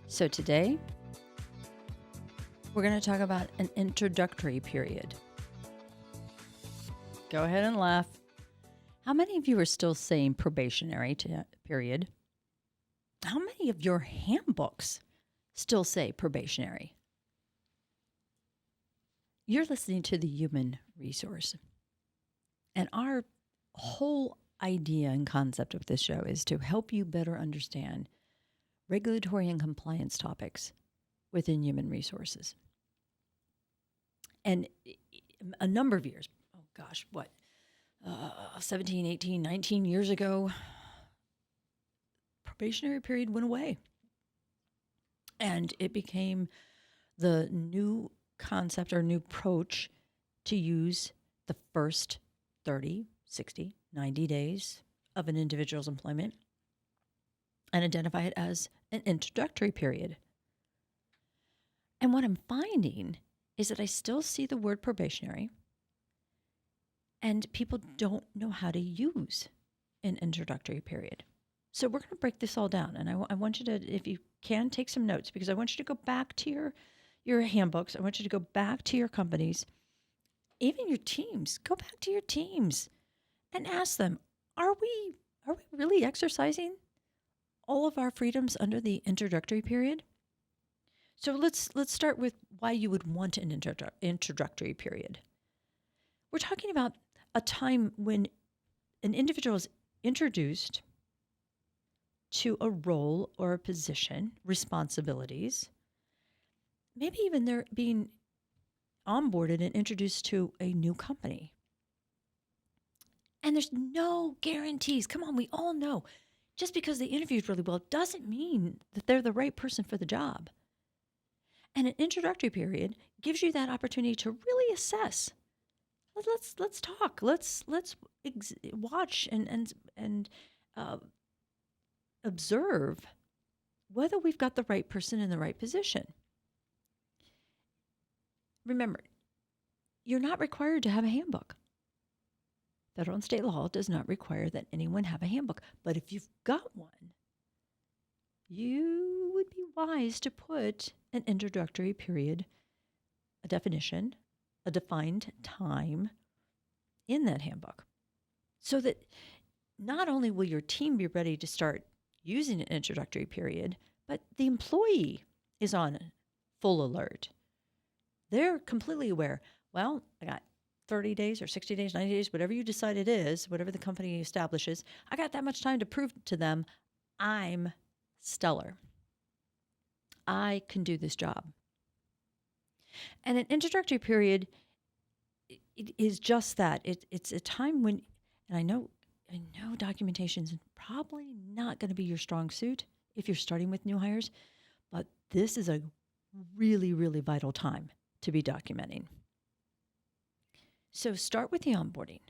So today, we're going to talk about an introductory period. Go ahead and laugh. How many of you are still saying probationary period? How many of your handbooks still say probationary? You're listening to the Human Resource. And our whole idea and concept of this show is to help you better understand regulatory and compliance topics within human resources. And a number of years, 17, 18, 19 years ago, probationary period went away. And it became the new concept or new approach to use the first 30, 60, 90 days of an individual's employment and identify it as an introductory period. And what I'm finding is that I still see the word probationary, and people don't know how to use an introductory period. So we're going to break this all down, and I want you to, if you can, take some notes, because I want you to go back to your handbooks. I want you to go back to your companies, even your teams. Go back to your teams and ask them, are we really exercising all of our freedoms under the introductory period? So let's start with why you would want an introductory period. We're talking about a time when an individual is introduced to a role or a position, responsibilities. Maybe even they're being onboarded and introduced to a new company. And there's no guarantees. Come on, we all know. Just because they interviewed really well doesn't mean that they're the right person for the job. And an introductory period gives you that opportunity to really assess. Let's talk. Let's watch and observe whether we've got the right person in the right position. Remember, you're not required to have a handbook. Federal and state law does not require that anyone have a handbook. But if you've got one, you would be wise to put an introductory period, a definition, a defined time in that handbook, so that not only will your team be ready to start using an introductory period, but the employee is on full alert. They're completely aware. Well, I got 30 days or 60 days, 90 days, whatever you decide it is, whatever the company establishes, I got that much time to prove to them I'm stellar. I can do this job. And an introductory period, it is just that. It's a time when, and I know documentation is probably not going to be your strong suit if you're starting with new hires, but this is a really, really vital time to be documenting. So start with the onboarding.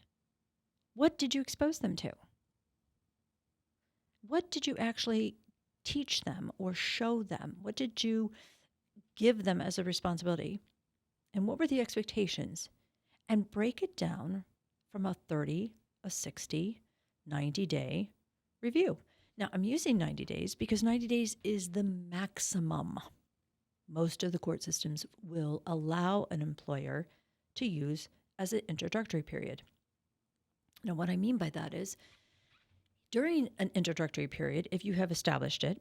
What did you expose them to? What did you actually teach them or show them? What did you give them as a responsibility? And what were the expectations? And break it down from a 30, a 60, 90-day review. Now, I'm using 90 days because 90 days is the maximum most of the court systems will allow an employer to use as an introductory period. Now, what I mean by that is, during an introductory period, if you have established it,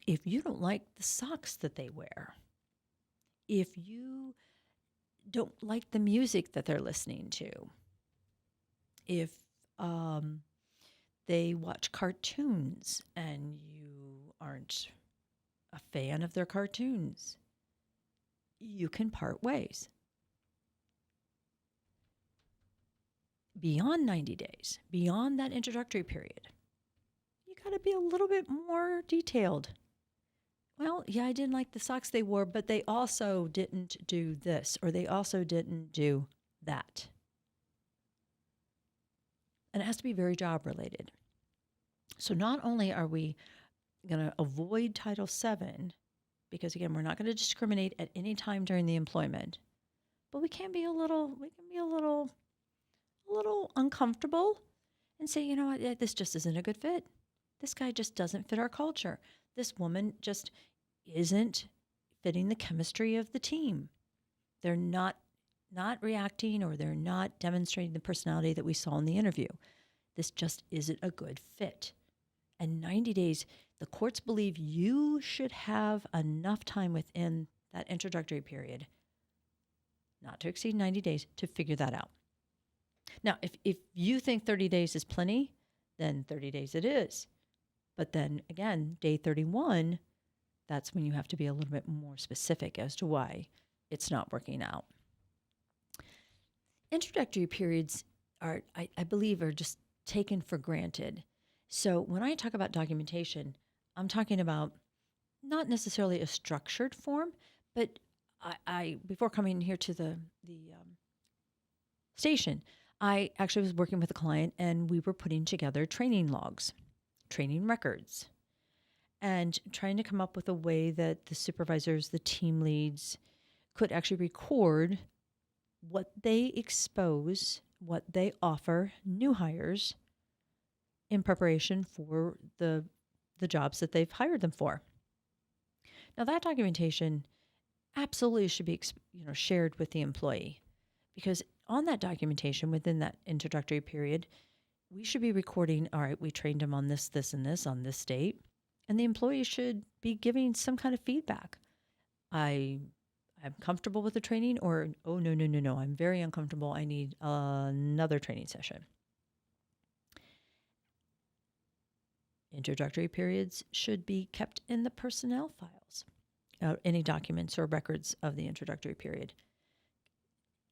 if you don't like the socks that they wear, if you don't like the music that they're listening to, if they watch cartoons and you aren't a fan of their cartoons, you can part ways. Beyond 90 days, beyond that introductory period, you got to be a little bit more detailed. Well, yeah, I didn't like the socks they wore, but they also didn't do this, or they also didn't do that. And it has to be very job related. So not only are we going to avoid Title VII, because again, we're not going to discriminate at any time during the employment, but we can be a little uncomfortable and say, you know what, this just isn't a good fit. this guy just doesn't fit our culture. This woman just isn't fitting the chemistry of the team. They're not reacting, or they're not demonstrating the personality that we saw in the interview. This just isn't a good fit. And 90 days, the courts believe you should have enough time within that introductory period, not to exceed 90 days, to figure that out. Now, if you think 30 days is plenty, then 30 days it is. But then again, day 31, that's when you have to be a little bit more specific as to why it's not working out. Introductory periods are, I believe, are just taken for granted. So when I talk about documentation, I'm talking about not necessarily a structured form, but I before coming here to the station, I actually was working with a client, and we were putting together training logs, training records, and trying to come up with a way that the supervisors, the team leads, could actually record what they expose, what they offer new hires in preparation for the jobs that they've hired them for. Now, that documentation absolutely should be shared with the employee, because on that documentation within that introductory period, we should be recording, all right, we trained them on this, this, and this on this date, and the employee should be giving some kind of feedback. I'm comfortable with the training, or, oh, no, I'm very uncomfortable. I need another training session. Introductory periods should be kept in the personnel files, any documents or records of the introductory period.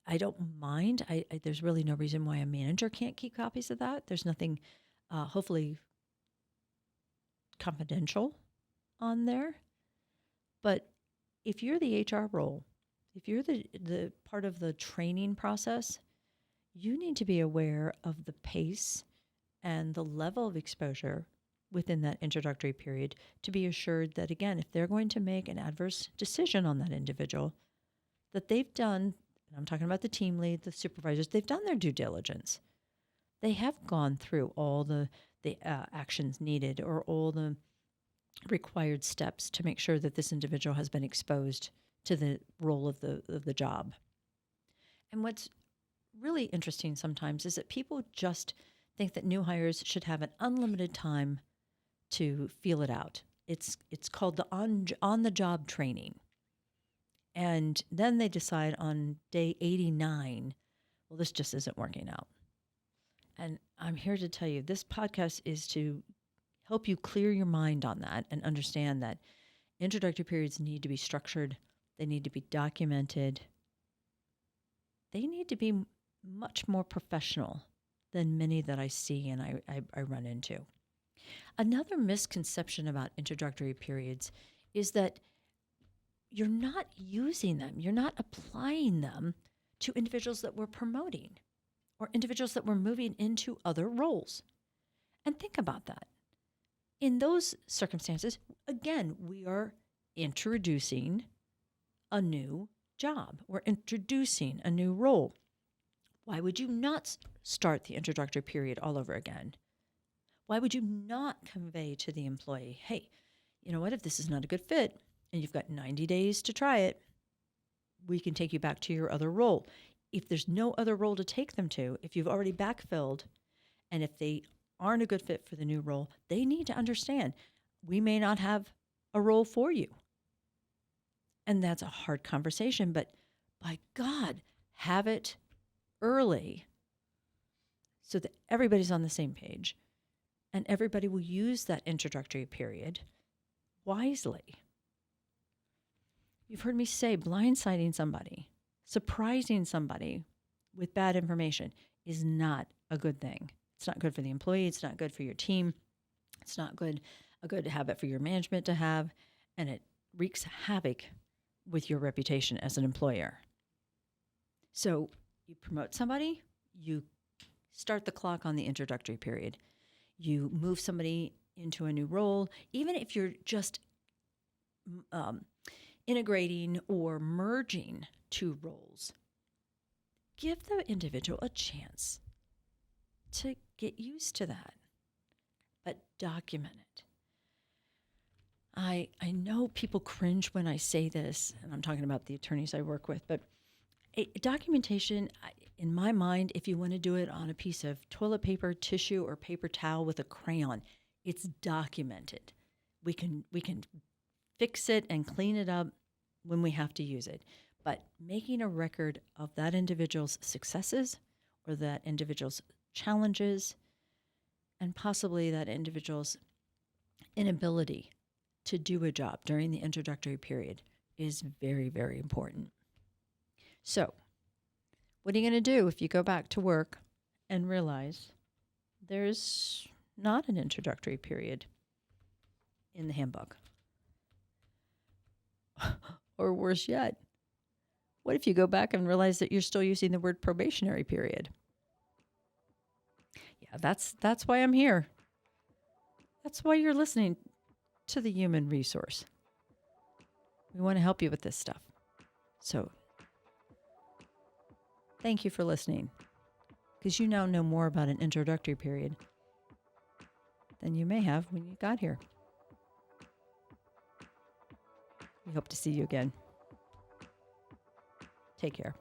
I don't mind. There's really no reason why a manager can't keep copies of that. There's nothing, hopefully, confidential on there. But if you're the HR role, if you're the part of the training process, you need to be aware of the pace and the level of exposure within that introductory period to be assured that, again, if they're going to make an adverse decision on that individual, that they've done, and I'm talking about the team lead, the supervisors, they've done their due diligence. They have gone through all the actions needed, or all the required steps to make sure that this individual has been exposed to the role of the job. And what's really interesting sometimes is that people just think that new hires should have an unlimited time to feel it out. It's called the on the job training. And then they decide on day 89, well, this just isn't working out. And I'm here to tell you, this podcast is to help you clear your mind on that and understand that introductory periods need to be structured. They need to be documented. They need to be much more professional than many that I see and I run into. Another misconception about introductory periods is that you're not using them, you're not applying them to individuals that we're promoting or individuals that we're moving into other roles. And think about that. In those circumstances, again, we are introducing a new job. We're introducing a new role. Why would you not start the introductory period all over again? Why would you not convey to the employee, hey, you know what, if this is not a good fit and you've got 90 days to try it, we can take you back to your other role. If there's no other role to take them to, if you've already backfilled, and if they aren't a good fit for the new role, they need to understand we may not have a role for you. And that's a hard conversation, but by God, have it early so that everybody's on the same page and everybody will use that introductory period wisely. You've heard me say blindsiding somebody, surprising somebody with bad information is not a good thing. It's not good for the employee. It's not good for your team. It's not a good habit for your management to have, and it wreaks havoc with your reputation as an employer. So you promote somebody, you start the clock on the introductory period. You move somebody into a new role, even if you're just integrating or merging two roles. Give the individual a chance to get used to that. But document it. I know people cringe when I say this, and I'm talking about the attorneys I work with, but documentation, in my mind, if you want to do it on a piece of toilet paper, tissue, or paper towel with a crayon, it's documented. We can fix it and clean it up when we have to use it. But making a record of that individual's successes or that individual's challenges and possibly that individual's inability to do a job during the introductory period is very, very important. So, what are you going to do if you go back to work and realize there's not an introductory period in the handbook? Or worse yet, what if you go back and realize that you're still using the word probationary period? Yeah, that's why I'm here. That's why you're listening to the human resource. We want to help you with this stuff. So, thank you for listening, because you now know more about an introductory period than you may have when you got here. We hope to see you again. Take care.